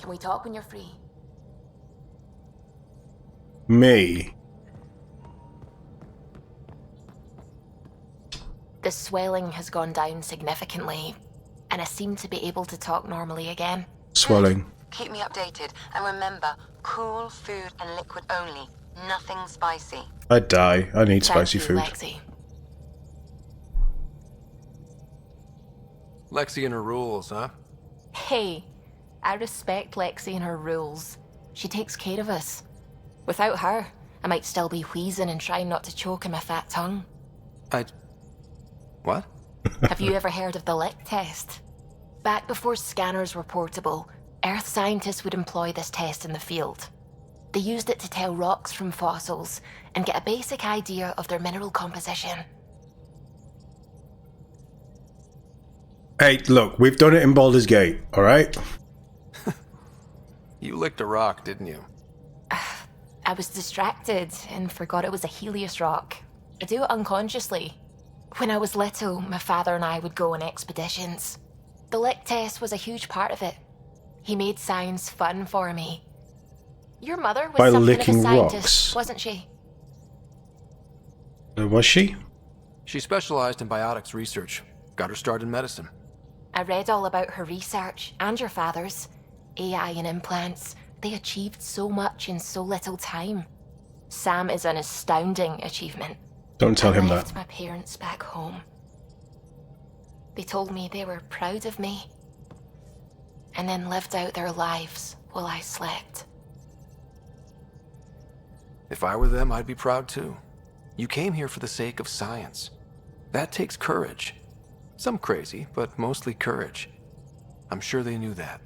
Can we talk when you're free? Me? The swelling has gone down significantly, and I seem to be able to talk normally again. Swelling. Keep me updated, and remember, cool food and liquid only. Nothing spicy. I'd die. I need spicy food. Lexi. Lexi and her rules, huh? Hey, I respect Lexi and her rules. She takes care of us. Without her, I might still be wheezing and trying not to choke in my fat tongue. What? Have you ever heard of the lick test? Back before scanners were portable, Earth scientists would employ this test in the field. They used it to tell rocks from fossils and get a basic idea of their mineral composition. Hey, look, we've done it in Baldur's Gate, alright? You licked a rock, didn't you? I was distracted and forgot it was a Helios rock. I do it unconsciously. When I was little, my father and I would go on expeditions. The lick test was a huge part of it. He made science fun for me. Your mother was By something licking of a scientist, rocks. wasn't she? Was she? She specialized in biotics research. Got her start in medicine. I read all about her research, and your father's. AI and implants. They achieved so much in so little time. Sam is an astounding achievement. Don't tell him I that. left my parents back home. They told me they were proud of me, and then lived out their lives while I slept. If I were them, I'd be proud too. You came here for the sake of science. That takes courage. Some crazy, but mostly courage. I'm sure they knew that.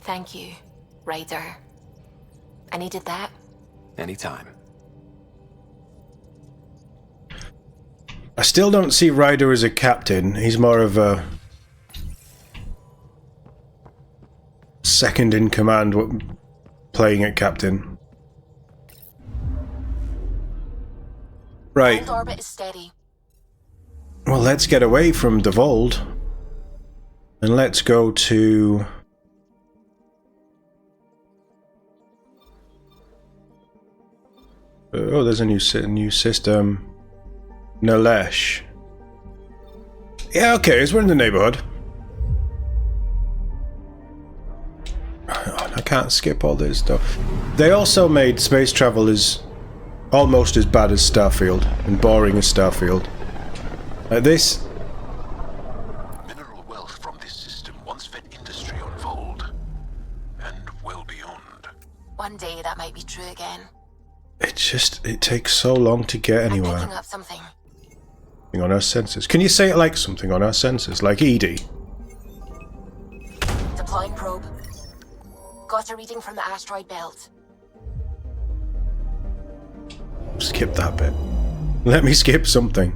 Thank you, Ryder. I needed that. Anytime. I still don't see Ryder as a captain. He's more of a second in command, playing at captain. Right. Land orbit is steady. Well, let's get away from the vault. And let's go to... Oh, there's a new system. Nalesh. Yeah, okay, so we're in the neighborhood. I can't skip all this stuff. They also made space travel as almost as bad as Starfield and boring as Starfield. This... Mineral wealth from this system once fed industry on Vold, and well beyond. One day that might be true again. it takes so long to get I'm anywhere. picking up something. Something on our sensors. Can you say it like something on our sensors? Like Edie? Deploying probe. Got a reading from the asteroid belt. Skip that bit. Let me skip something.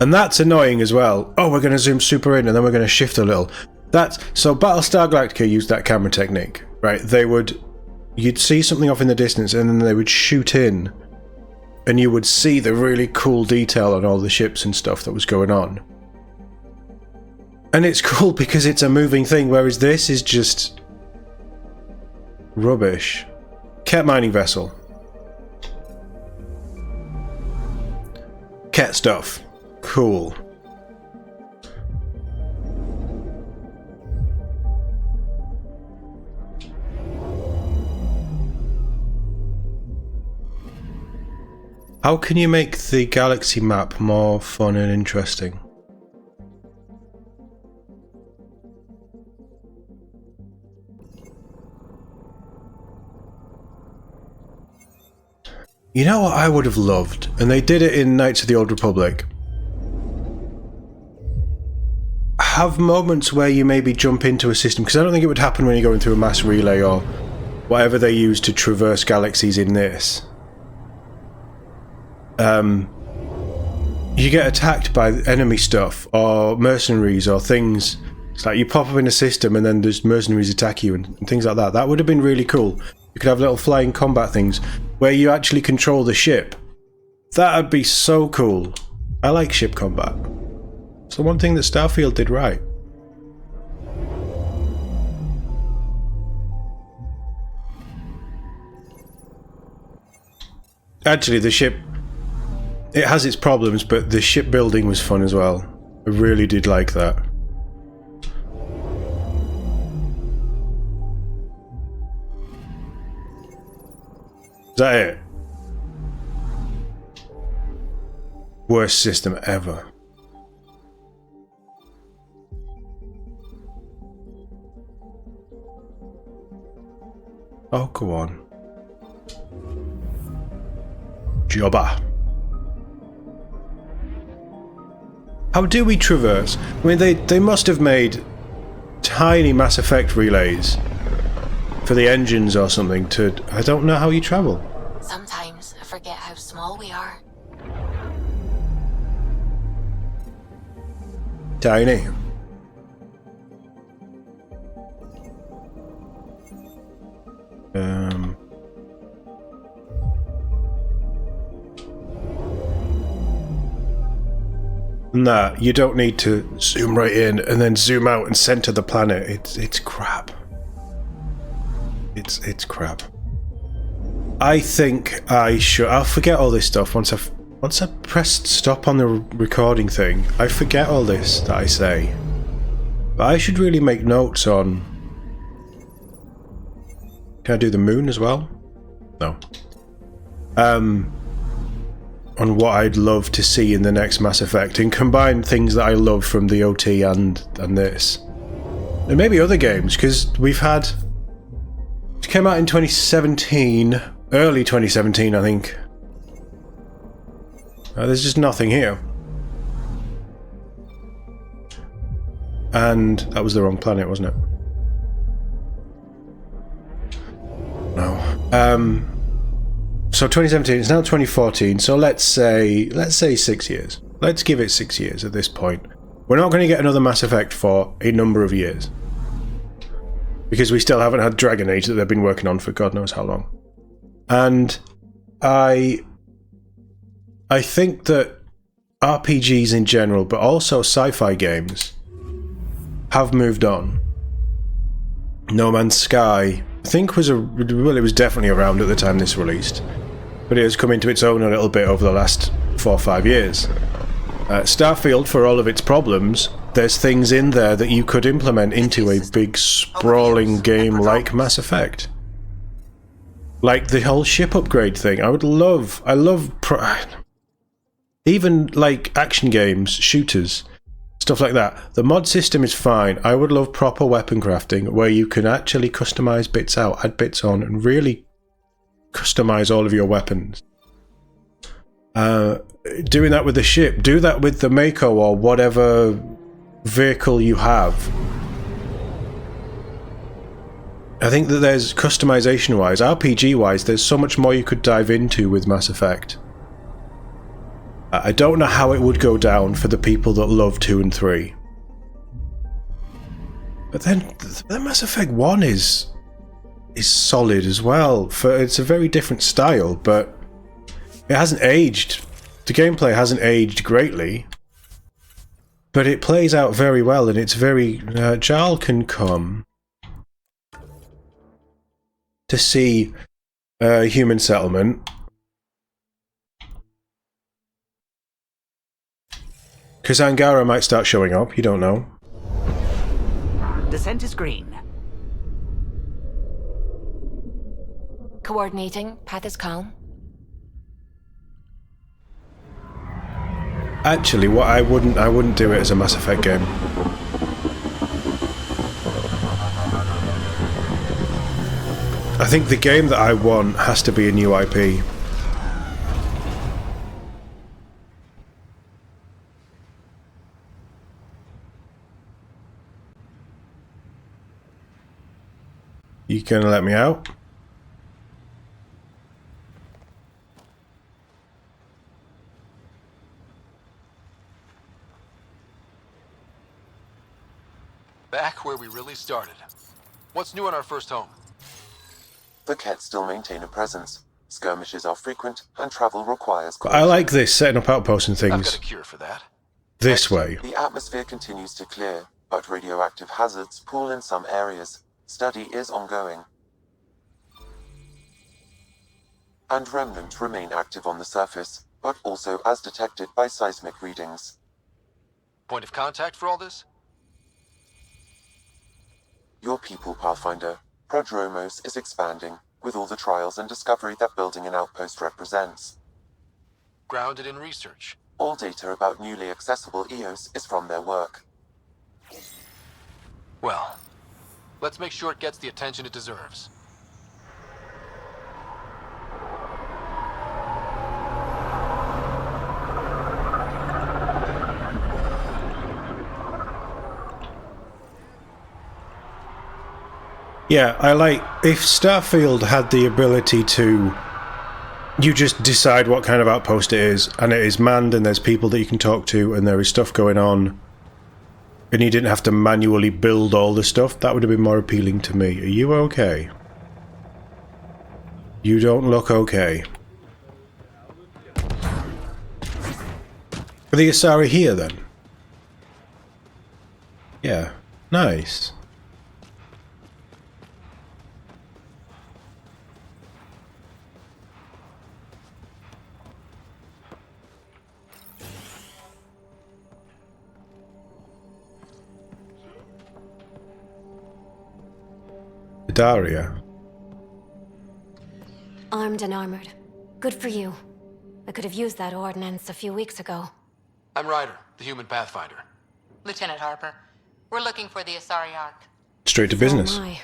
And that's annoying as well. Oh, we're going to zoom super in and then we're going to shift a little. So Battlestar Galactica used that camera technique, right? You'd see something off in the distance and then they would shoot in and you would see the really cool detail on all the ships and stuff that was going on. And it's cool because it's a moving thing, whereas this is just rubbish. Ket mining vessel. Ket stuff. Cool. How can you make the galaxy map more fun and interesting? You know what I would have loved? And they did it in Knights of the Old Republic. Have moments where you maybe jump into a system, because I don't think it would happen when you're going through a mass relay or whatever they use to traverse galaxies in this. You get attacked by enemy stuff or mercenaries or things. It's like you pop up in a system and then there's mercenaries attack you and things like that. That would have been really cool. You could have little flying combat things where you actually control the ship. That would be so cool. I like ship combat. It's the one thing that Starfield did right. Actually, the ship... It has its problems, but the shipbuilding was fun as well. I really did like that. Is that it? Worst system ever. Oh, go on. Jobber. How do we traverse? I mean, they must have made tiny Mass Effect relays for the engines or something to... I don't know how you travel. Sometimes I forget how small we are. Tiny. Nah, you don't need to zoom right in and then zoom out and center the planet. It's crap. It's crap. I think I should... I'll forget all this stuff once I pressed stop on the recording thing. I forget all this that I say. But I should really make notes on... Can I do the moon as well? No. On what I'd love to see in the next Mass Effect, and combine things that I love from the OT and this. And maybe other games, because we've had... It came out in 2017, early 2017 I think. There's just nothing here. And that was the wrong planet, wasn't it? No. So 2017, it's now 2014, so let's say 6 years. Let's give it 6 years at this point. We're not going to get another Mass Effect for a number of years. Because we still haven't had Dragon Age that they've been working on for God knows how long. And I think that RPGs in general, but also sci-fi games, have moved on. No Man's Sky, I think it was definitely around at the time this released, but it has come into its own a little bit over the last 4 or 5 years. Starfield, for all of its problems, there's things in there that you could implement into a big sprawling game like Mass Effect. Like the whole ship upgrade thing. I love even like action games, shooters, stuff like that. The mod system is fine. I would love proper weapon crafting where you can actually customize bits out, add bits on, and really customize all of your weapons. Doing that with the ship, do that with the Mako or whatever vehicle you have. I think that there's customization wise, RPG wise, there's so much more you could dive into with Mass Effect. I don't know how it would go down for the people that love 2 and 3. But then Mass Effect 1 is solid as well. It's a very different style, but it hasn't aged. The gameplay hasn't aged greatly. But it plays out very well, and it's very... Jarl can come to see human settlement. Because Angara might start showing up, you don't know. Descent is green. Coordinating, path is calm. Actually, what I wouldn't do it as a Mass Effect game. I think the game that I want has to be a new IP. You gonna let me out? Back where we really started. What's new on our first home? The Kett still maintain a presence. Skirmishes are frequent, and travel requires But I like this, setting up outposts and I've got things a cure for that. this way. The atmosphere continues to clear, but radioactive hazards pool in some areas. Study is ongoing. and remnant remain active on the surface, but also as detected by seismic readings. Point of contact for all this? Your people, Pathfinder. Prodromos is expanding, with all the trials and discovery that building an outpost represents. Grounded in research. All data about newly accessible EOS is from their work. Well, let's make sure it gets the attention it deserves. Yeah, I like if Starfield had the ability to you just decide what kind of outpost it is, and it is manned and there's people that you can talk to and there is stuff going on, and you didn't have to manually build all the stuff, that would have been more appealing to me. Are you okay? You don't look okay. Are the Asari here then? Yeah, nice. Daria. Armed and armored. Good for you. I could have used that ordnance a few weeks ago. I'm Ryder, the human pathfinder. Lieutenant Harper, we're looking for the Asari Ark. Straight to business. So am I.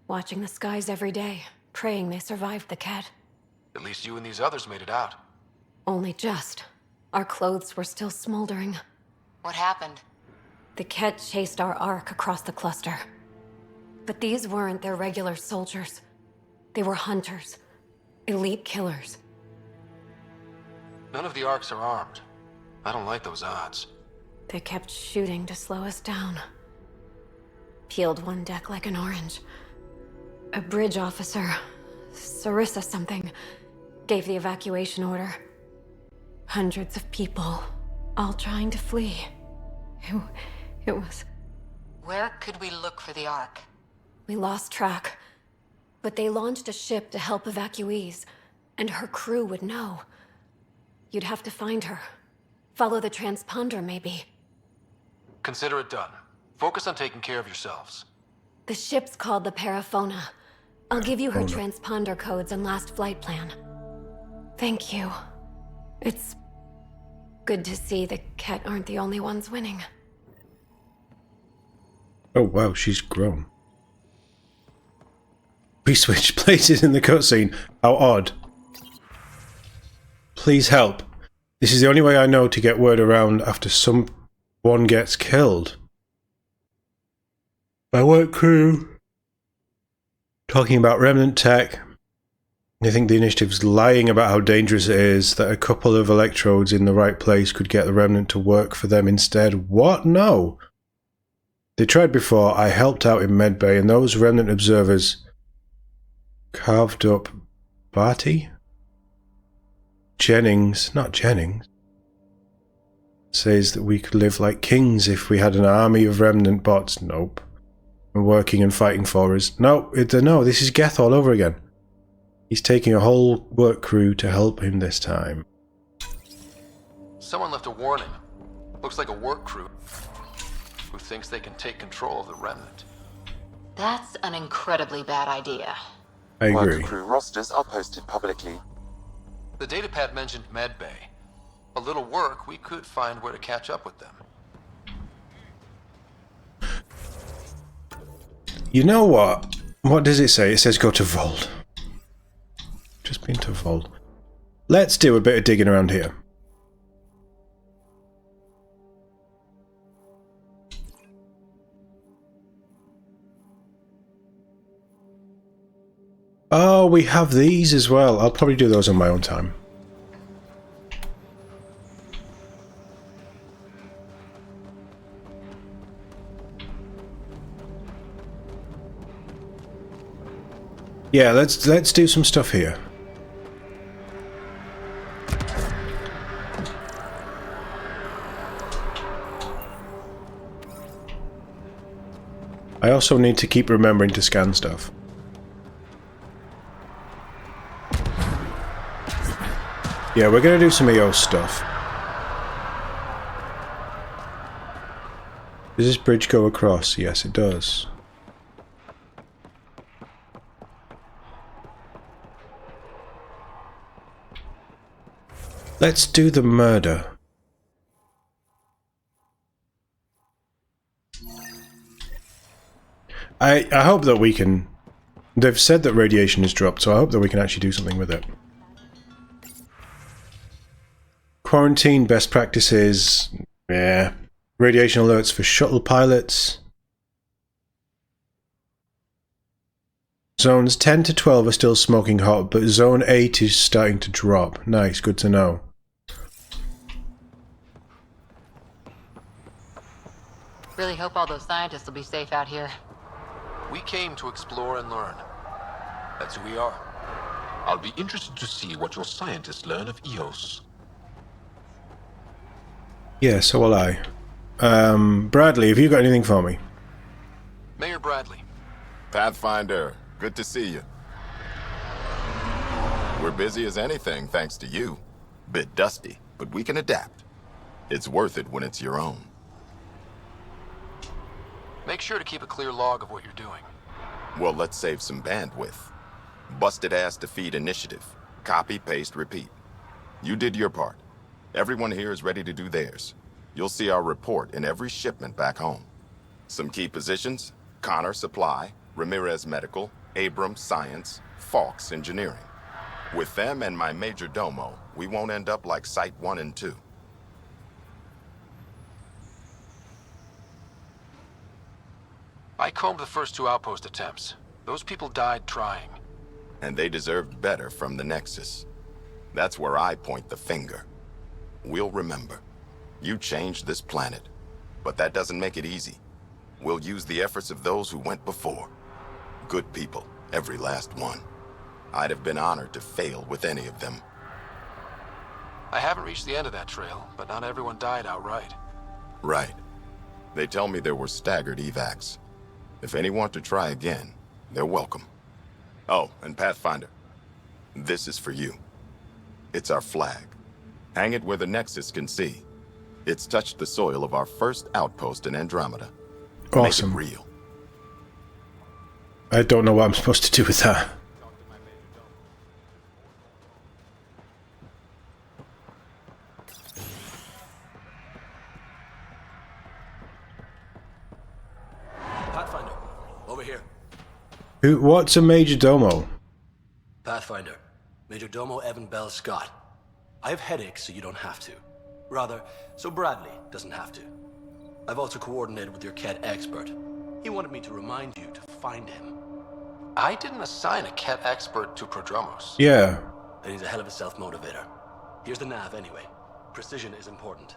Watching the skies every day, praying they survived the Ket. At least you and these others made it out. Only just. Our clothes were still smoldering. What happened? The Ket chased our Ark across the cluster. But these weren't their regular soldiers. They were hunters. Elite killers. None of the Arks are armed. I don't like those odds. They kept shooting to slow us down. Peeled one deck like an orange. A bridge officer, Sarissa something, gave the evacuation order. Hundreds of people, all trying to flee. It was... Where could we look for the Ark? We lost track. But they launched a ship to help evacuees, and her crew would know. You'd have to find her. Follow the transponder, maybe. Consider it done. Focus on taking care of yourselves. The ship's called the Paraphona. I'll give you her transponder codes and last flight plan. Thank you. It's good to see the Ket aren't the only ones winning. Oh wow, she's grown. We switched places in the cutscene. How odd. Please help. This is the only way I know to get word around after someone gets killed. My work crew. Talking about remnant tech. I think the initiative's lying about how dangerous it is, that a couple of electrodes in the right place could get the remnant to work for them instead. What? No. They tried before. I helped out in medbay, and those remnant observers carved up Barty? Jennings, not Jennings, says that we could live like kings if we had an army of remnant bots. Nope. And working and fighting for us. No, no, this is Geth all over again. He's taking a whole work crew to help him this time. Someone left a warning. Looks like a work crew who thinks they can take control of the remnant. That's an incredibly bad idea. I agree. Work crew rosters are posted publicly. The datapad mentioned medbay. A little work, we could find where to catch up with them. You know what? What does it say? It says go to Vold. Just been to Vold. Let's do a bit of digging around here. Oh, we have these as well. I'll probably do those on my own time. Yeah, let's do some stuff here. I also need to keep remembering to scan stuff. Yeah, we're gonna do some EOS stuff. Does this bridge go across? Yes, it does. Let's do the murder. I hope that we can... They've said that radiation is dropped, so I hope that we can actually do something with it. Quarantine best practices... Yeah. Radiation alerts for shuttle pilots. Zones 10 to 12 are still smoking hot, but Zone 8 is starting to drop. Nice, good to know. Really hope all those scientists will be safe out here. We came to explore and learn. That's who we are. I'll be interested to see what your scientists learn of EOS. Yeah, so will I. Bradley, have you got anything for me? Mayor Bradley. Pathfinder, good to see you. We're busy as anything, thanks to you. Bit dusty, but we can adapt. It's worth it when it's your own. Make sure to keep a clear log of what you're doing. Well, let's save some bandwidth. Busted ass defeat initiative. Copy, paste, repeat. You did your part. Everyone here is ready to do theirs. You'll see our report in every shipment back home. Some key positions: Connor Supply, Ramirez Medical, Abrams Science, Fawkes Engineering. With them and my major domo, we won't end up like Site 1 and 2. I combed the first 2 outpost attempts. Those people died trying. And they deserved better from the Nexus. That's where I point the finger. We'll remember. You changed this planet. But that doesn't make it easy. We'll use the efforts of those who went before. Good people, every last one. I'd have been honored to fail with any of them. I haven't reached the end of that trail, but not everyone died outright. Right. They tell me there were staggered evacs. If any want to try again, they're welcome. Oh, and Pathfinder, this is for you. It's our flag. Hang it where the Nexus can see. It's touched the soil of our first outpost in Andromeda. Awesome. Make it real. I don't know what I'm supposed to do with that. Pathfinder, over here. What's a major domo? Pathfinder, Major Domo Evan Bell Scott. I have headaches, so you don't have to. Rather, so Bradley doesn't have to. I've also coordinated with your Ket expert. He wanted me to remind you to find him. I didn't assign a Ket expert to Prodromos. Yeah. And he's a hell of a self-motivator. Here's the nav anyway. Precision is important.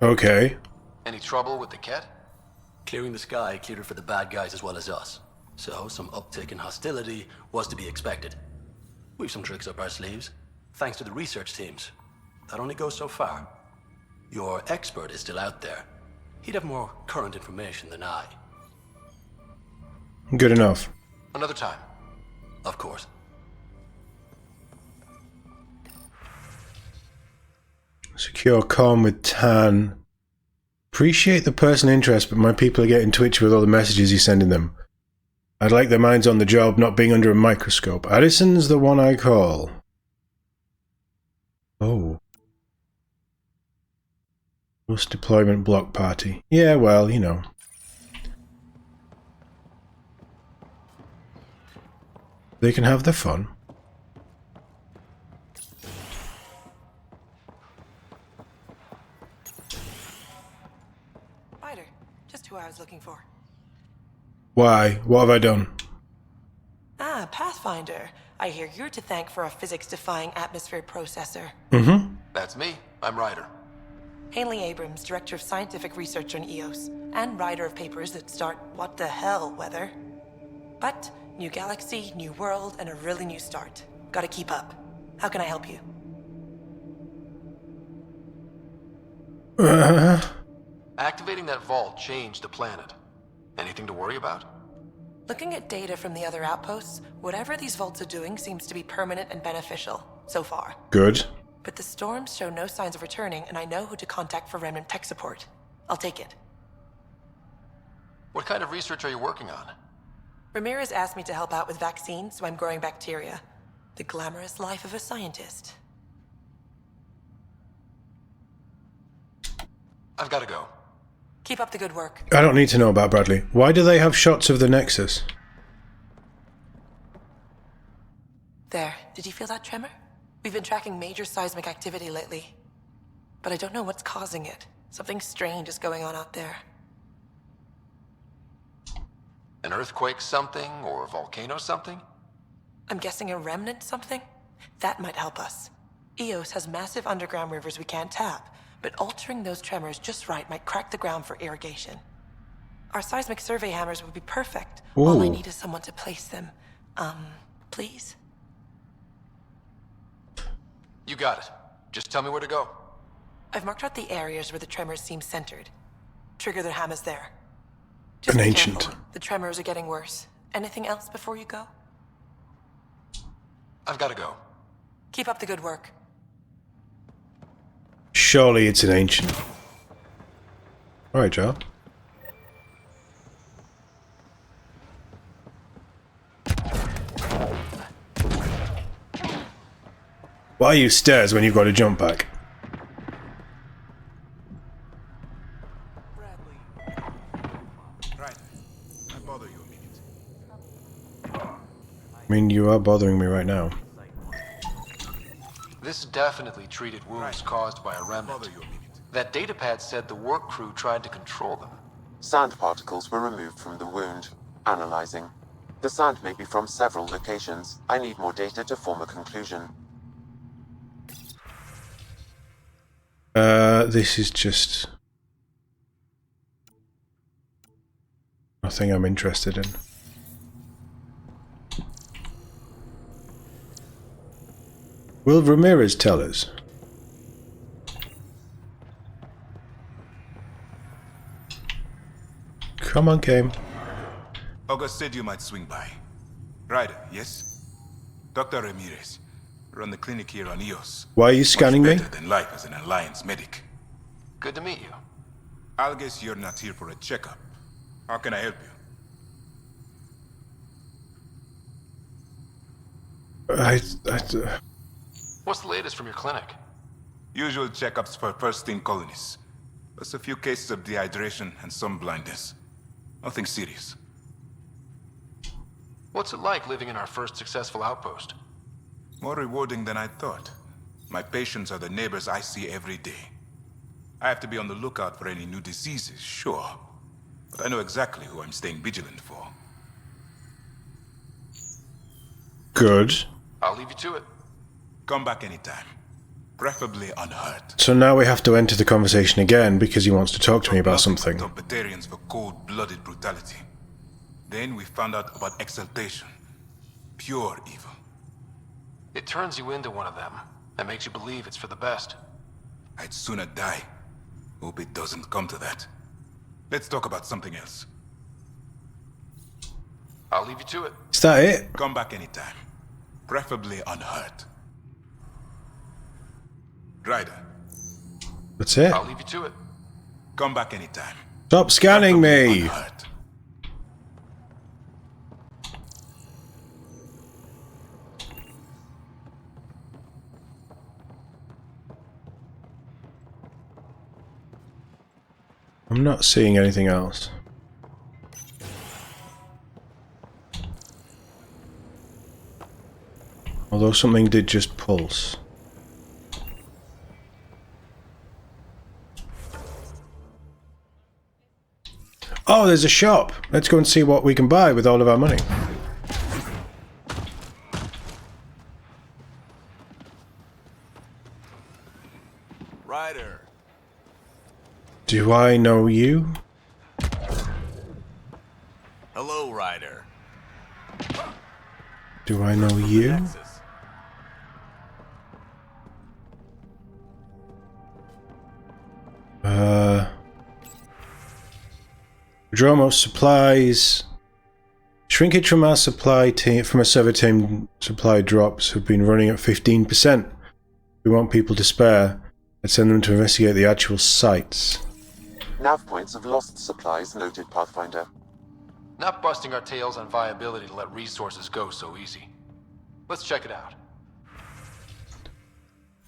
Okay. Any trouble with the Ket? Clearing the sky cleared it for the bad guys as well as us. So some uptick in hostility was to be expected. We've some tricks up our sleeves, thanks to the research teams. That only goes so far. Your expert is still out there. He'd have more current information than I. Good enough. Another time. Of course. Secure comm with Tan. Appreciate the personal interest, but my people are getting twitchy with all the messages you're sending them. I'd like their minds on the job, not being under a microscope. Addison's the one I call. Oh. Post-deployment block party. Yeah, well, you know. They can have their fun. Ryder, just who I was looking for. Why? What have I done? Ah, Pathfinder. I hear you're to thank for a physics-defying atmosphere processor. Mm-hmm. That's me. I'm Ryder. Haley Abrams, Director of Scientific Research on EOS, and writer of papers that start what the hell weather. But new galaxy, new world, and a really new start. Gotta keep up. How can I help you? Activating that vault changed the planet. Anything to worry about? Looking at data from the other outposts, whatever these vaults are doing seems to be permanent and beneficial, so far. Good. But the storms show no signs of returning, and I know who to contact for Remnant tech support. I'll take it. What kind of research are you working on? Ramirez asked me to help out with vaccines, so I'm growing bacteria. The glamorous life of a scientist. I've got to go. Keep up the good work. I don't need to know about Bradley. Why do they have shots of the Nexus? There, did you feel that tremor? We've been tracking major seismic activity lately. But I don't know what's causing it. Something strange is going on out there. An earthquake something, or a volcano something? I'm guessing a remnant something? That might help us. Eos has massive underground rivers we can't tap, but altering those tremors just right might crack the ground for irrigation. Our seismic survey hammers would be perfect. Ooh. All I need is someone to place them. Please? You got it. Just tell me where to go. I've marked out the areas where the tremors seem centered. Trigger the hammers there. Just An be ancient. careful. The tremors are getting worse. Anything else before you go? I've got to go. Keep up the good work. Surely it's an ancient. Alright, Joe. Why use stairs when you've got a jump pack? Right. I bother you a minute. I mean, you are bothering me right now. This definitely treated wounds caused by a remnant. That datapad said the work crew tried to control them. Sand particles were removed from the wound. Analyzing. The sand may be from several locations. I need more data to form a conclusion. This is just nothing I'm interested in. Will Ramirez tell us? Come on, Game. August said you might swing by. Ryder, yes? Dr. Ramirez. Run the clinic here on Eos. Why are you scanning me? Much better than life as an Alliance medic. Good to meet you. I'll guess you're not here for a checkup. How can I help you? What's the latest from your clinic? Usual checkups for first-in colonists. Plus a few cases of dehydration and some blindness. Nothing serious. What's it like living in our first successful outpost? More rewarding than I thought. My patients are the neighbors I see every day. I have to be on the lookout for any new diseases, sure. But I know exactly who I'm staying vigilant for. Good. I'll leave you to it. Come back anytime. Preferably unhurt. So now we have to enter the conversation again because he wants to talk to me about something. Topetarians for cold-blooded brutality. Then we found out about exaltation. Pure evil. It turns you into one of them, and makes you believe it's for the best. I'd sooner die. Hope it doesn't come to that. Let's talk about something else. I'll leave you to it. Is that it? Come back anytime. Preferably unhurt. Ryder. That's it? I'll leave you to it. Come back anytime. Stop scanning me! Unhurt. I'm not seeing anything else. Although something did just pulse. Oh, there's a shop. Let's go and see what we can buy with all of our money. Ryder. Do I know you? Hello, Ryder. Do I know you? Dromos supplies. Shrinkage from our supply team, from a server team supply drops have been running at 15%. We want people to spare and send them to investigate the actual sites. Nav points of lost supplies noted, Pathfinder. Not busting our tails on viability to let resources go so easy. Let's check it out.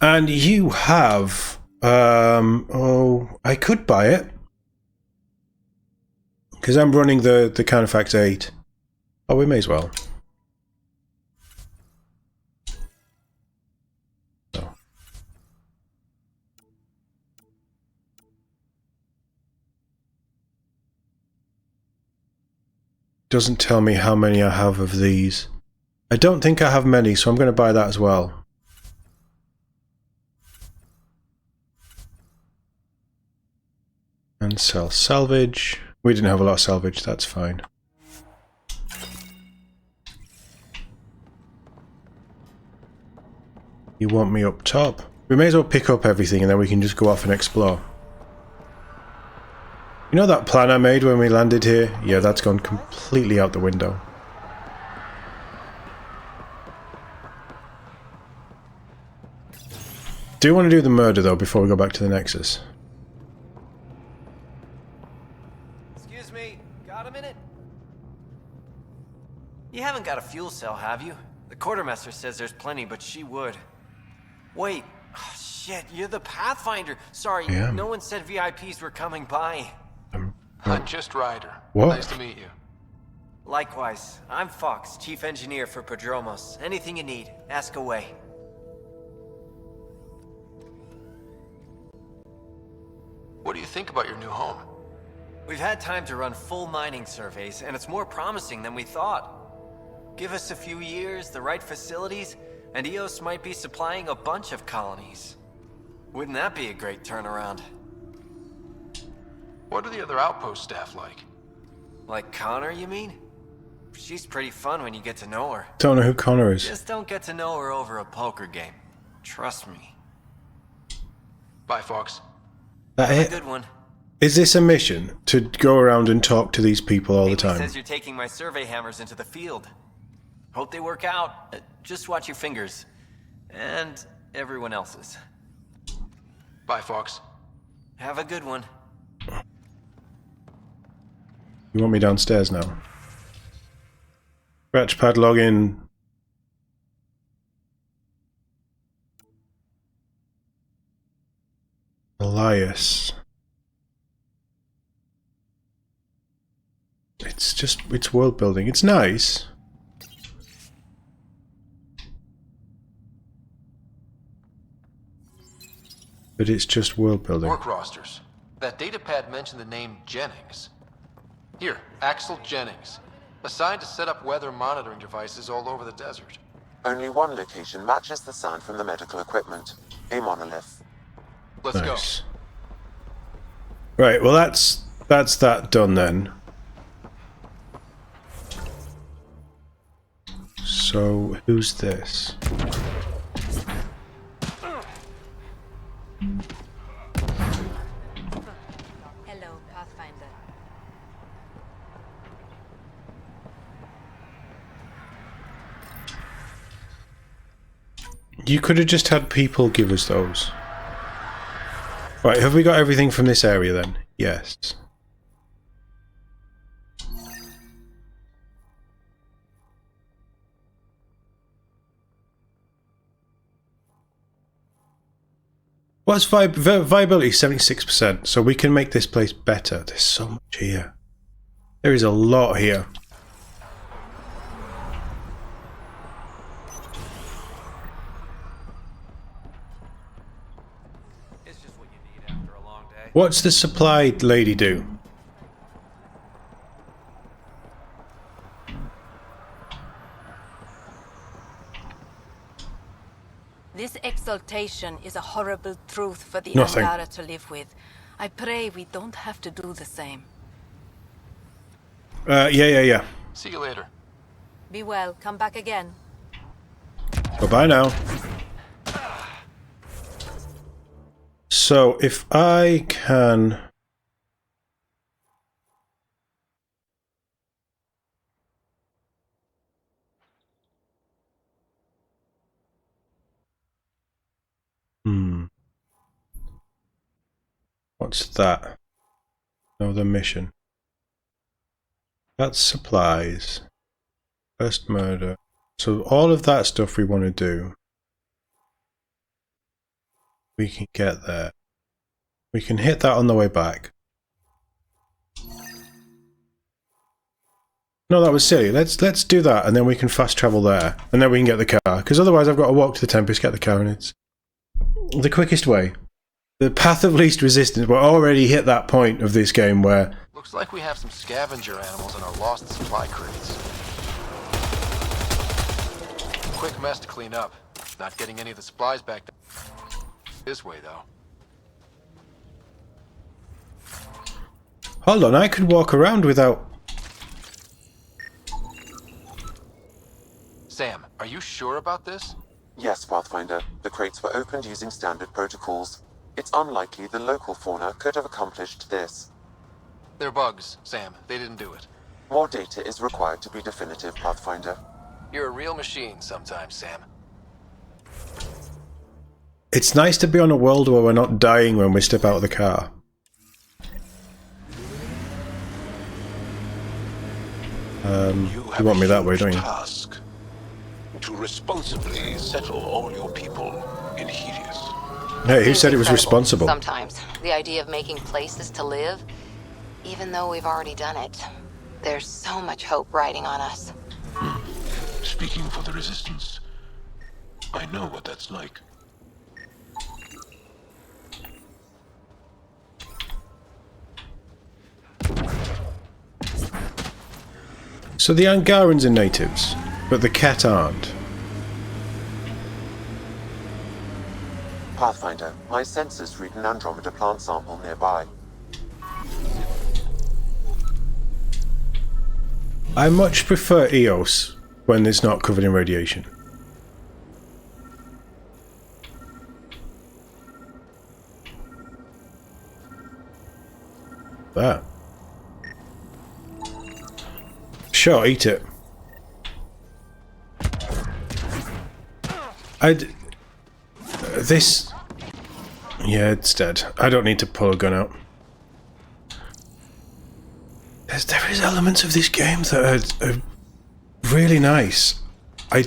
And you have... I could buy it. Because I'm running the Counterfax 8. Oh, we may as well. Oh. Doesn't tell me how many I have of these. I don't think I have many, so I'm going to buy that as well. And sell salvage. We didn't have a lot of salvage, that's fine. You want me up top? We may as well pick up everything and then we can just go off and explore. You know that plan I made when we landed here? Yeah, that's gone completely out the window. Do you want to do the murder though before we go back to the Nexus? Excuse me, got a minute? You haven't got a fuel cell, have you? The quartermaster says there's plenty, but she would. Wait, oh, shit, you're the Pathfinder. Sorry, no one said VIPs were coming by. I'm just Ryder. What? Nice to meet you. Likewise, I'm Fox, chief engineer for Prodromos. Anything you need, ask away. What do you think about your new home? We've had time to run full mining surveys, and it's more promising than we thought. Give us a few years, the right facilities, and Eos might be supplying a bunch of colonies. Wouldn't that be a great turnaround? What are the other outpost staff like? Like Connor, you mean? She's pretty fun when you get to know her. Don't know who Connor is. Just don't get to know her over a poker game. Trust me. Bye, Fox. That Have it? a good one. Is this a mission to go around and talk to these people all the time? Says you're taking my survey hammers into the field. Hope they work out. Just watch your fingers. And everyone else's. Bye, Fox. Have a good one. You want me downstairs now? Scratchpad login. Elias. It's world building. It's nice. But it's just world building. Work rosters. That datapad mentioned the name Jennings. Here, Axel Jennings. Assigned to set up weather monitoring devices all over the desert. Only one location matches the sound from the medical equipment. A monolith. Let's go. Right, well that's that done then. So who's this? Hello, Pathfinder. You could have just had people give us those. Right, have we got everything from this area then? Yes. What's viability? 76%. So we can make this place better. There's so much here. There is a lot here. It's just what you need after a long day. What's the supply lady do? This exaltation is a horrible truth for the Nothing. Angara to live with. I pray we don't have to do the same. Yeah. See you later. Be well. Come back again. Bye-bye now. So, if I can... What's that? Another mission. That's supplies. First murder. So all of that stuff we want to do, we can get there. We can hit that on the way back. No, that was silly. Let's do that, and then we can fast travel there, and then we can get the car. Because otherwise, I've got to walk to the Tempest, get the car, and it's the quickest way. The path of least resistance. We're already hit that point of this game where Looks like we have some scavenger animals in our lost supply crates. Quick mess to clean up. Not getting any of the supplies back this way, though. hold on, I could walk around without. Sam, are you sure about this? Yes, Pathfinder. The crates were opened using standard protocols. It's unlikely the local fauna could have accomplished this. They're bugs, Sam. They didn't do it. More data is required to be definitive, Pathfinder. You're a real machine sometimes, Sam. It's nice to be on a world where we're not dying when we step out of the car. You want me that way, don't you? Task to responsibly settle all your people in Helios. Hey, who said it was responsible? Sometimes the idea of making places to live, even though we've already done it, there's so much hope riding on us. Speaking for the Resistance, I know what that's like. So the Angarans are natives, but the Ket aren't. Pathfinder, my sensors read an Andromeda plant sample nearby. I much prefer Eos when it's not covered in radiation. That. Sure, eat it. This... Yeah, it's dead. I don't need to pull a gun out. There is elements of this game that are really nice. I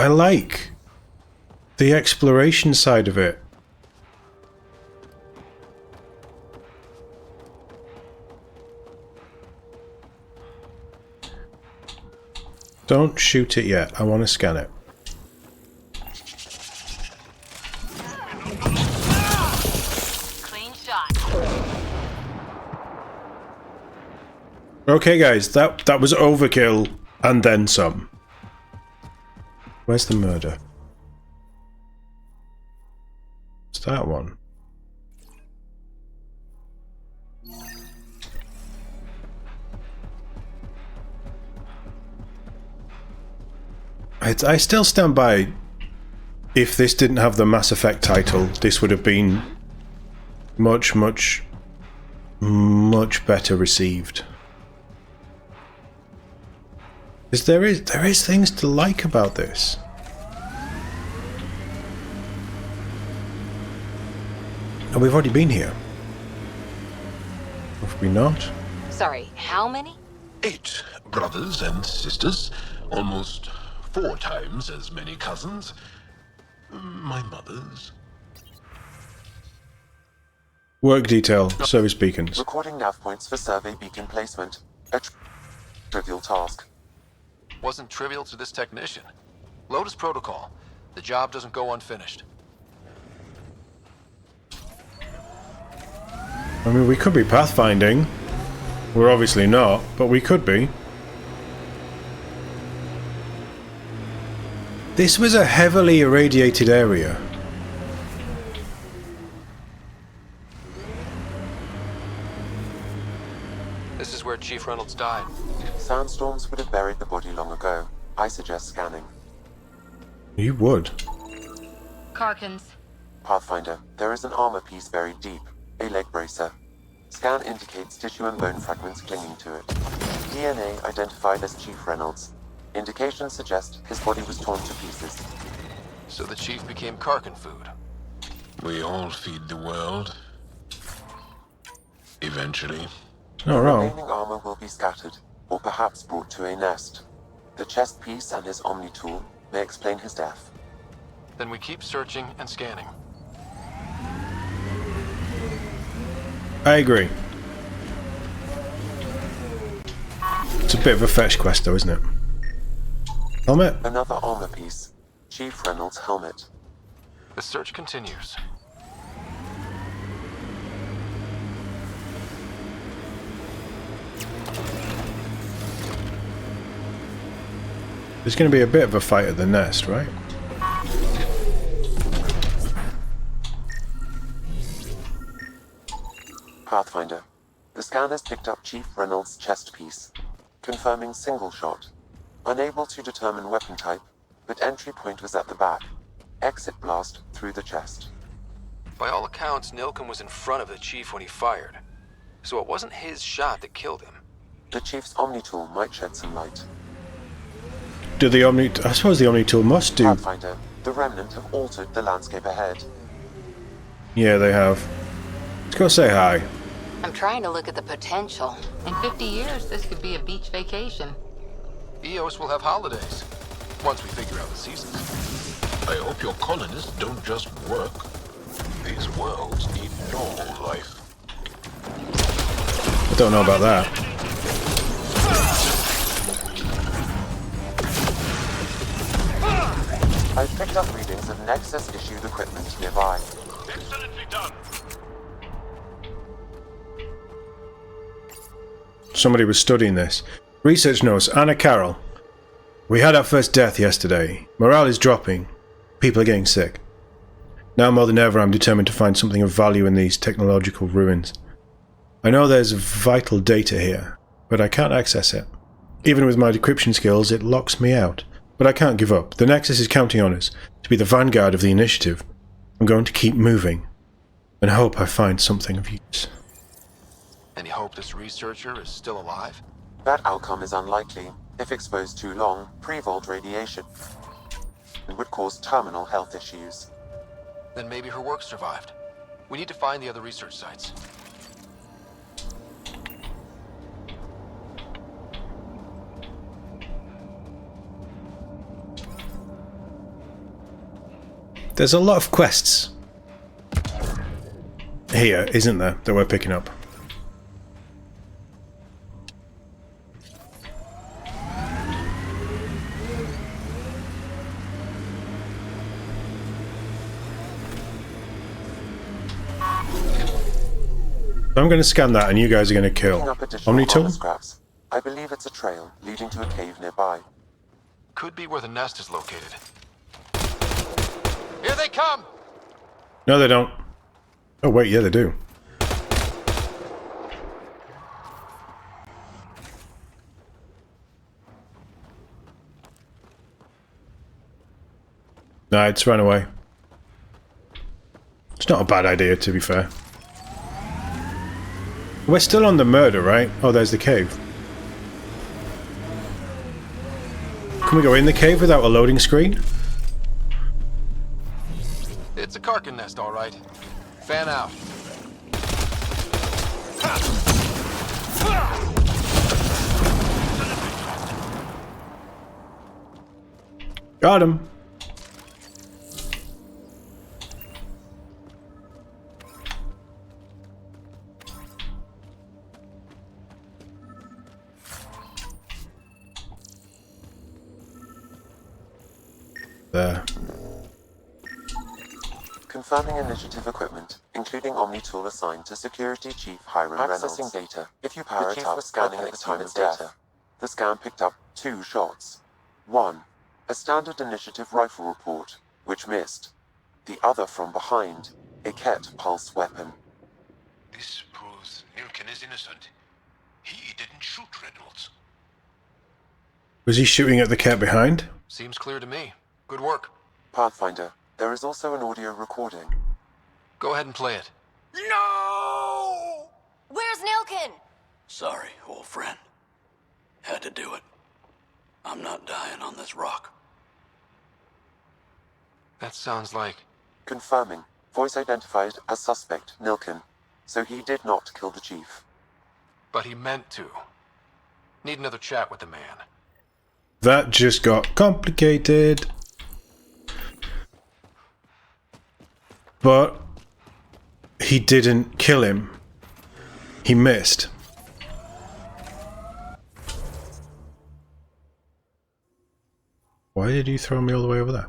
like the exploration side of it. Don't shoot it yet. I want to scan it. Clean shot. Okay, guys, that was overkill and then some. Where's the murder? It's that one. I still stand by, if this didn't have the Mass Effect title, this would have been much better received. Because there is things to like about this. And we've already been here. Have we not? Sorry, how many? 8 brothers and sisters, almost 4 times as many cousins. My mother's. Work detail, service beacons. Recording nav points for survey beacon placement. A trivial task. Wasn't trivial to this technician. Lotus protocol. The job doesn't go unfinished. I mean, we could be pathfinding. We're obviously not, but we could be. This was a heavily irradiated area. This is where Chief Reynolds died. Sandstorms would have buried the body long ago. I suggest scanning. You would. Karkins. Pathfinder, there is an armor piece buried deep. A leg bracer. Scan indicates tissue and bone fragments clinging to it. DNA identified as Chief Reynolds. Indications suggest his body was torn to pieces. So the Chief became Karkin food. We all feed the world. eventually. Not wrong. Remaining armor will be scattered, or perhaps brought to a nest. The chest piece and his Omni tool may explain his death. Then we keep searching and scanning. I agree. It's a bit of a fetch quest though, isn't it? Helmet? Another armor piece. Chief Reynolds' helmet. The search continues. There's going to be a bit of a fight at the nest, right? Pathfinder. The scanners picked up Chief Reynolds' chest piece, confirming single shot. Unable to determine weapon type, but entry point was at the back. Exit blast through the chest. By all accounts, Nilken was in front of the chief when he fired. So it wasn't his shot that killed him. The Chief's Omni tool might shed some light. Do the Omni... I suppose the Omni tool must do... Pathfinder. The Remnant have altered the landscape ahead. Yeah, they have. Let's go say hi. I'm trying to look at the potential. In 50 years, this could be a beach vacation. Eos will have holidays, once we figure out the seasons. I hope your colonists don't just work. These worlds need normal life. I don't know about that. I've picked up readings of Nexus-issued equipment nearby. Excellently done. Somebody was studying this. Research notes, Anna Carroll. We had our first death yesterday. Morale is dropping. People are getting sick. Now more than ever, I'm determined to find something of value in these technological ruins. I know there's vital data here, but I can't access it. Even with my decryption skills, it locks me out. But I can't give up. The Nexus is counting on us to be the vanguard of the initiative. I'm going to keep moving and hope I find something of use. Any hope this researcher is still alive? That outcome is unlikely. If exposed too long, pre-vault radiation would cause terminal health issues. Then maybe her work survived. We need to find the other research sites. There's a lot of quests here, isn't there, that we're picking up? I'm going to scan that and you guys are going to kill. Omni tool? Scraps. I believe it's a trail leading to a cave nearby. Could be where the nest is located. Here they come! No, they don't. Oh, wait, yeah, they do. Nah, it's run away. It's not a bad idea, to be fair. We're still on the murder, right? Oh, there's the cave. Can we go in the cave without a loading screen? It's a Karkin nest, all right. Fan out. Got him. There. Confirming initiative equipment, including Omni tool assigned to Security Chief Hiram Reynolds. Accessing data. If you power it up, was scanning at the time of death. The scan picked up 2 shots. One, a standard initiative rifle report, which missed. The other from behind, a Ket pulse weapon. This proves Nilken is innocent. He didn't shoot Reynolds. Was he shooting at the cat behind? Seems clear to me. Good work. Pathfinder, there is also an audio recording. Go ahead and play it. No! Where's Nilken? Sorry, old friend. Had to do it. I'm not dying on this rock. That sounds like... Confirming. Voice identified as suspect, Nilken. so he did not kill the chief. But he meant to. Need another chat with the man. That just got complicated. But he didn't kill him. He missed. Why did you throw me all the way over there?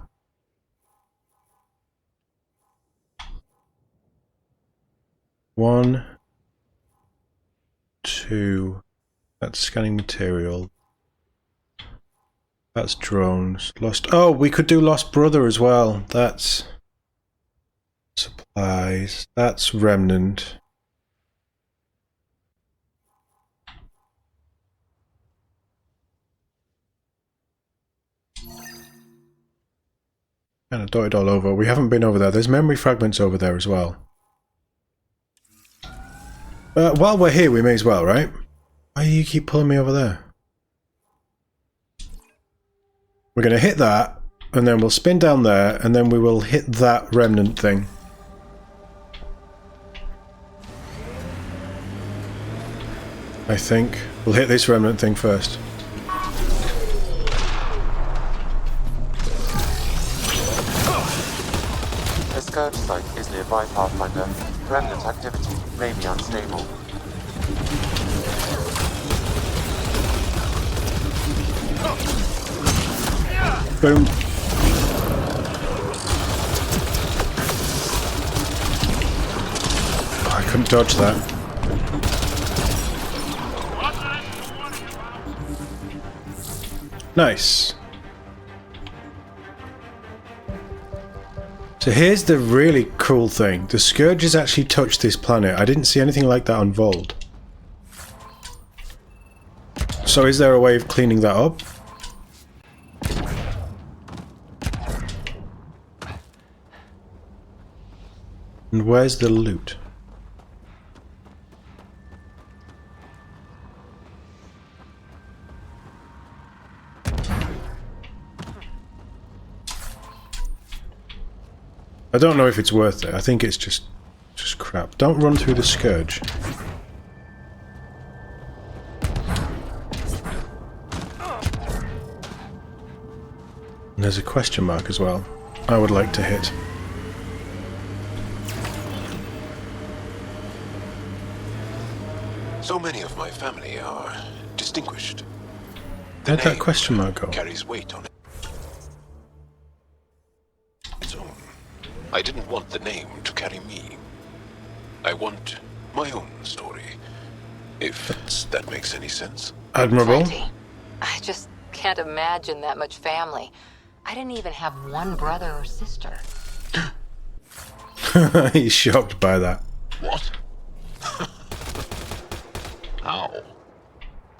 One, two. That's scanning material. That's drones. Lost. Oh, we could do Lost Brother as well. That's supplies. That's Remnant. Kind of dotted all over. We haven't been over there. There's memory fragments over there as well. While we're here, we may as well, right? Why do you keep pulling me over there? We're going to hit that, and then we'll spin down there, and then we will hit that remnant thing. I think. We'll hit this remnant thing first. The Scourge site is nearby, Pathfinder. Remnant activity may be unstable. Boom. Oh, I couldn't dodge that. Nice. So here's the really cool thing. The Scourges actually touched this planet. I didn't see anything like that on Vold. So is there a way of cleaning that up? And where's the loot? I don't know if it's worth it. I think it's just crap. Don't run through the Scourge. And there's a question mark as well. I would like to hit. So many of my family are distinguished. Where'd that question mark go? Carries weight on it. So, I didn't want the name to carry me. I want my own story, if that makes any sense. Admirable. Plenty. I just can't imagine that much family. I didn't even have one brother or sister. He's shocked by that. What? How?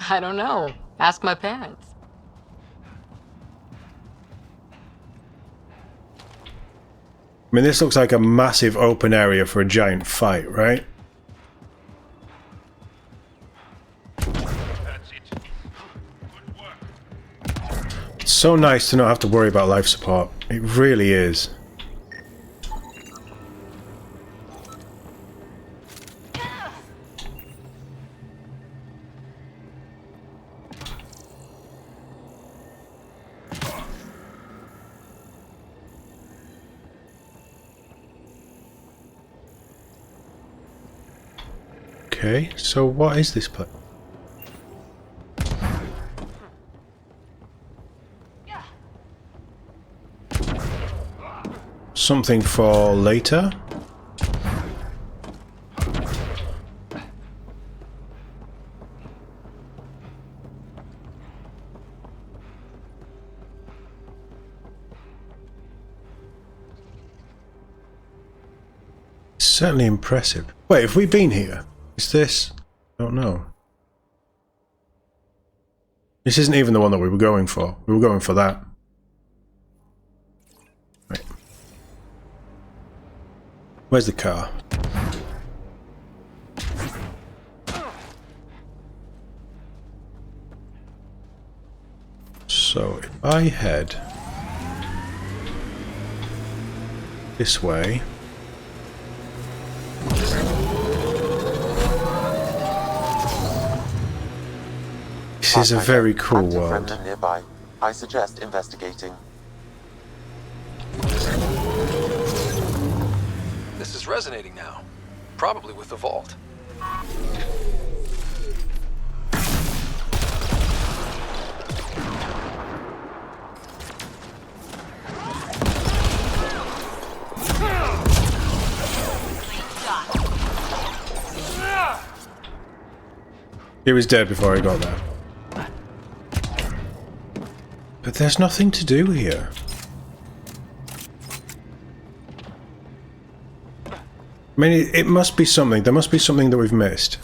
I don't know. Ask my parents. I mean, this looks like a massive open area for a giant fight, right? That's it. Good work. It's so nice to not have to worry about life support. It really is. Okay, so what is this place? Something for later? Certainly impressive. Wait, have we been here? Is this? I don't know. This isn't even the one that we were going for. We were going for that. Right. Where's the car? So if I head this way. This is a very cool Active world. remnant nearby. I suggest investigating. This is resonating now. Probably with the vault. He was dead before I got there. But there's nothing to do here. I mean, it must be something. There must be something that we've missed.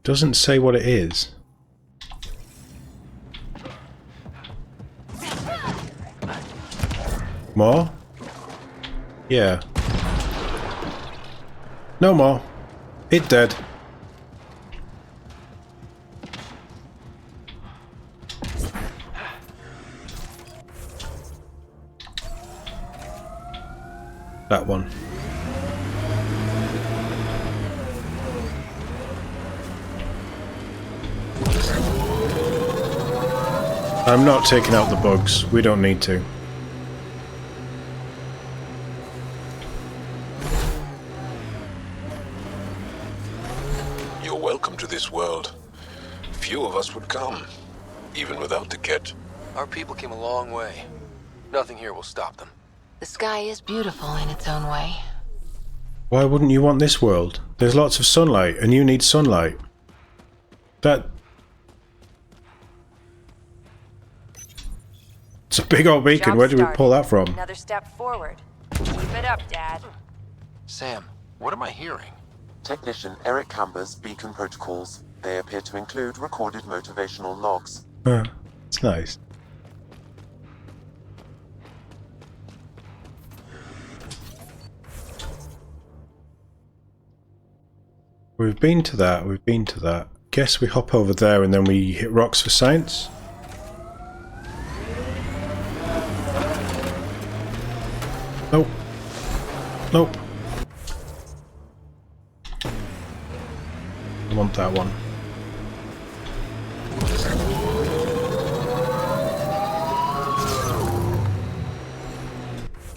Doesn't say what it is. More? Yeah. No more. It dead. That one. I'm not taking out the bugs. We don't need to. You're welcome to this world. Few of us would come, even without the kit. Our people came a long way. Nothing here will stop them. The sky is beautiful in its own way. Why wouldn't you want this world? There's lots of sunlight, and you need sunlight. It's a big old beacon. Where did we pull that from? Another step forward. Keep it up, Dad. Sam, what am I hearing? Technician Eric Camber's beacon protocols. They appear to include recorded motivational logs. It's nice. We've been to that, we've been to that. Guess we hop over there and then we hit rocks for science. Nope. Nope. I want that one.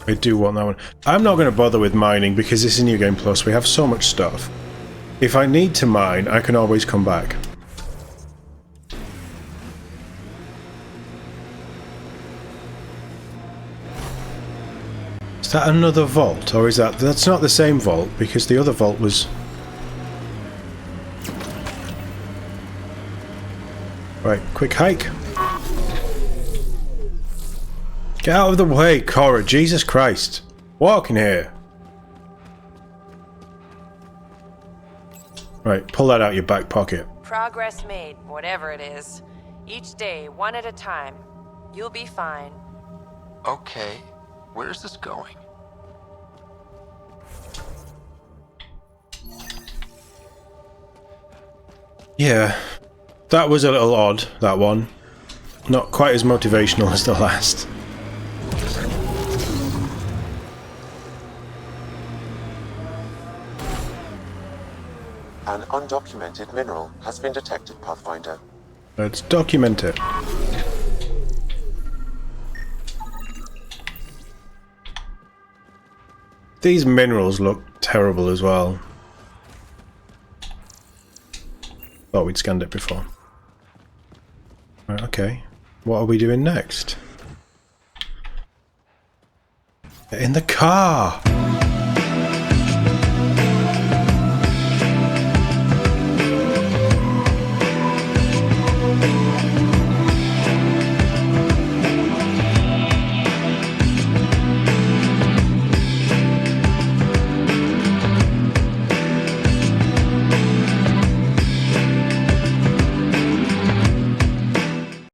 I do want that one. I'm not going to bother with mining because this is New Game Plus. We have so much stuff. If I need to mine, I can always come back. Is that another vault? Or is that... That's not the same vault because the other vault was... Right, quick hike. Get out of the way, Cora. Jesus Christ. Walk in here. Right, pull that out your back pocket. Progress made, whatever it is. Each day, one at a time. You'll be fine. Okay, where's this going? Yeah, that was a little odd, that one. Not quite as motivational as the last. An undocumented mineral has been detected, Pathfinder. Let's document it. These minerals look terrible as well. Thought we'd scanned it before. Right, okay. What are we doing next? Get in the car!